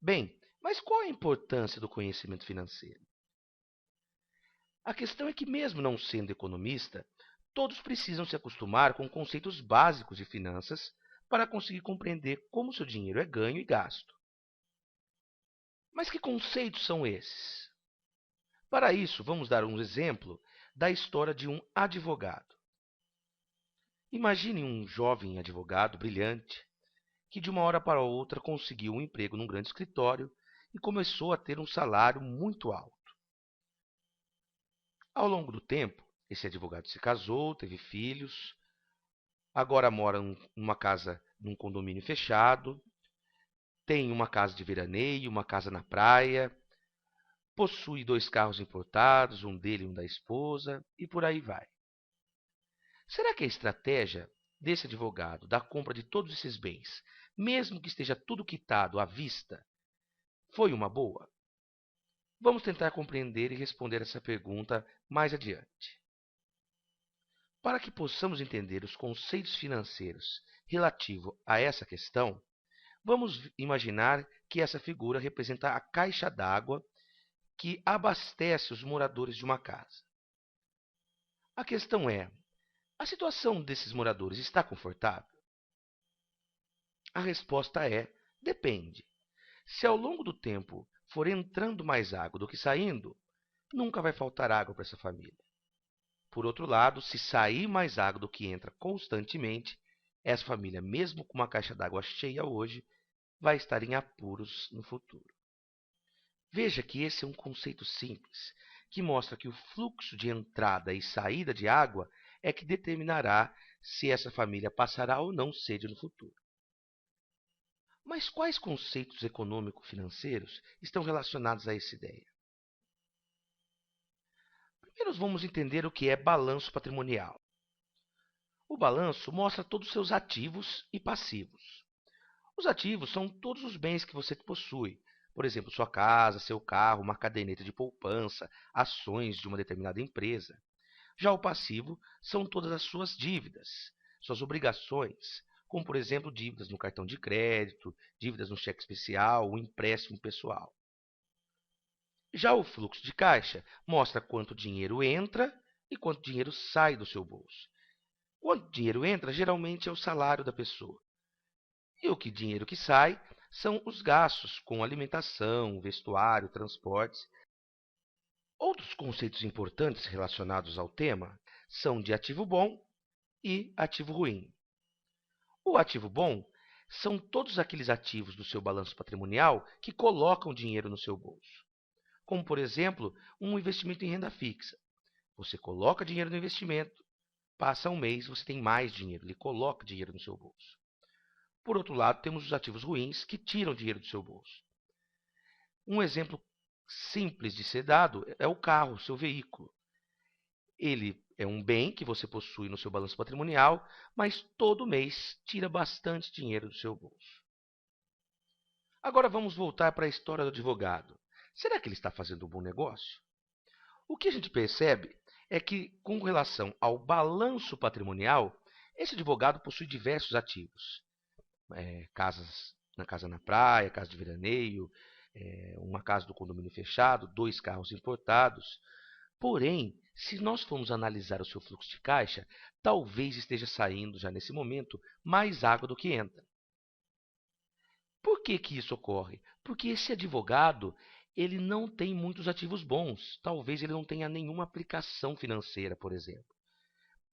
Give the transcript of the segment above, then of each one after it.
Bem, mas qual a importância do conhecimento financeiro? A questão é que, mesmo não sendo economista, todos precisam se acostumar com conceitos básicos de finanças para conseguir compreender como seu dinheiro é ganho e gasto. Mas que conceitos são esses? Para isso, vamos dar um exemplo da história de um advogado. Imagine um jovem advogado brilhante que, de uma hora para outra, conseguiu um emprego num grande escritório e começou a ter um salário muito alto. Ao longo do tempo, esse advogado se casou, teve filhos, agora mora numa casa, num condomínio fechado, tem uma casa de veraneio, uma casa na praia, possui 2 carros importados, um dele e um da esposa, e por aí vai. Será que a estratégia desse advogado da compra de todos esses bens, mesmo que esteja tudo quitado à vista, foi uma boa? Vamos tentar compreender e responder essa pergunta mais adiante. Para que possamos entender os conceitos financeiros relativos a essa questão, vamos imaginar que essa figura representa a caixa d'água que abastece os moradores de uma casa. A questão é: a situação desses moradores está confortável? A resposta é: depende. Se ao longo do tempo for entrando mais água do que saindo, nunca vai faltar água para essa família. Por outro lado, se sair mais água do que entra constantemente, essa família, mesmo com uma caixa d'água cheia hoje, vai estar em apuros no futuro. Veja que esse é um conceito simples, que mostra que o fluxo de entrada e saída de água é que determinará se essa família passará ou não sede no futuro. Mas quais conceitos econômico-financeiros estão relacionados a essa ideia? Primeiro vamos entender o que é balanço patrimonial. O balanço mostra todos os seus ativos e passivos. Os ativos são todos os bens que você possui, por exemplo, sua casa, seu carro, uma caderneta de poupança, ações de uma determinada empresa. Já o passivo são todas as suas dívidas, suas obrigações, como, por exemplo, dívidas no cartão de crédito, dívidas no cheque especial, um empréstimo pessoal. Já o fluxo de caixa mostra quanto dinheiro entra e quanto dinheiro sai do seu bolso. Quanto dinheiro entra, geralmente é o salário da pessoa. E o dinheiro que sai são os gastos com alimentação, vestuário, transportes. Outros conceitos importantes relacionados ao tema são de ativo bom e ativo ruim. O ativo bom são todos aqueles ativos do seu balanço patrimonial que colocam dinheiro no seu bolso, como, por exemplo, um investimento em renda fixa. Você coloca dinheiro no investimento, passa um mês, você tem mais dinheiro, ele coloca dinheiro no seu bolso. Por outro lado, temos os ativos ruins que tiram dinheiro do seu bolso. Um exemplo simples de ser dado é o carro, seu veículo. Ele é um bem que você possui no seu balanço patrimonial, mas todo mês tira bastante dinheiro do seu bolso. Agora vamos voltar para a história do advogado. Será que ele está fazendo um bom negócio? O que a gente percebe é que, com relação ao balanço patrimonial, esse advogado possui diversos ativos. Casa na praia, casa de veraneio, uma casa do condomínio fechado, 2 carros importados. Porém, se nós formos analisar o seu fluxo de caixa, talvez esteja saindo já nesse momento mais água do que entra. Por que que isso ocorre? Porque esse advogado, ele não tem muitos ativos bons. Talvez ele não tenha nenhuma aplicação financeira, por exemplo.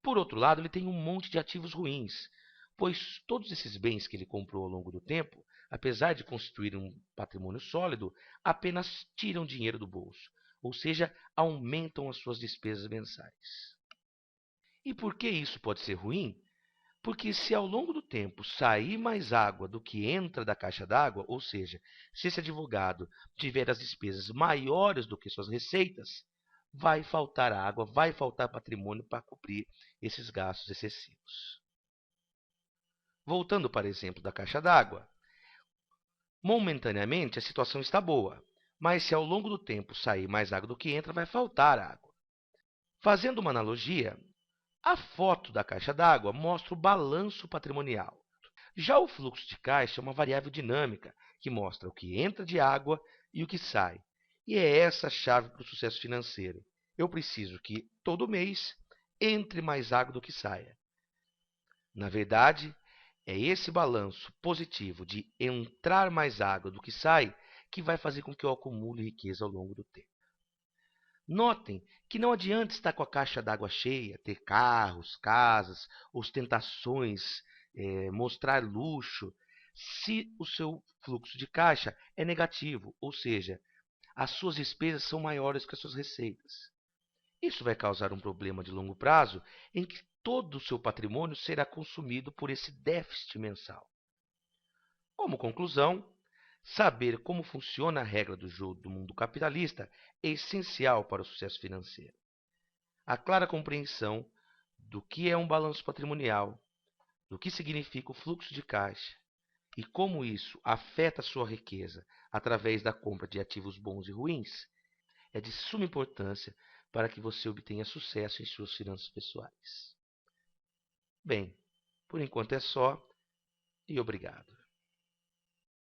Por outro lado, ele tem um monte de ativos ruins, pois todos esses bens que ele comprou ao longo do tempo, apesar de constituir um patrimônio sólido, apenas tiram dinheiro do bolso, ou seja, aumentam as suas despesas mensais. E por que isso pode ser ruim? Porque se ao longo do tempo sair mais água do que entra da caixa d'água, ou seja, se esse advogado tiver as despesas maiores do que suas receitas, vai faltar água, vai faltar patrimônio para cobrir esses gastos excessivos. Voltando para o exemplo da caixa d'água, momentaneamente a situação está boa, mas se ao longo do tempo sair mais água do que entra, vai faltar água. Fazendo uma analogia, a foto da caixa d'água mostra o balanço patrimonial. Já o fluxo de caixa é uma variável dinâmica que mostra o que entra de água e o que sai. E é essa a chave para o sucesso financeiro. Eu preciso que todo mês entre mais água do que saia. Na verdade, é esse balanço positivo de entrar mais água do que sai que vai fazer com que eu acumule riqueza ao longo do tempo. Notem que não adianta estar com a caixa d'água cheia, ter carros, casas, ostentações, mostrar luxo, se o seu fluxo de caixa é negativo, ou seja, as suas despesas são maiores que as suas receitas. Isso vai causar um problema de longo prazo em que todo o seu patrimônio será consumido por esse déficit mensal. Como conclusão, saber como funciona a regra do jogo do mundo capitalista é essencial para o sucesso financeiro. A clara compreensão do que é um balanço patrimonial, do que significa o fluxo de caixa e como isso afeta a sua riqueza através da compra de ativos bons e ruins, é de suma importância para que você obtenha sucesso em suas finanças pessoais. Bem, por enquanto é só e obrigado.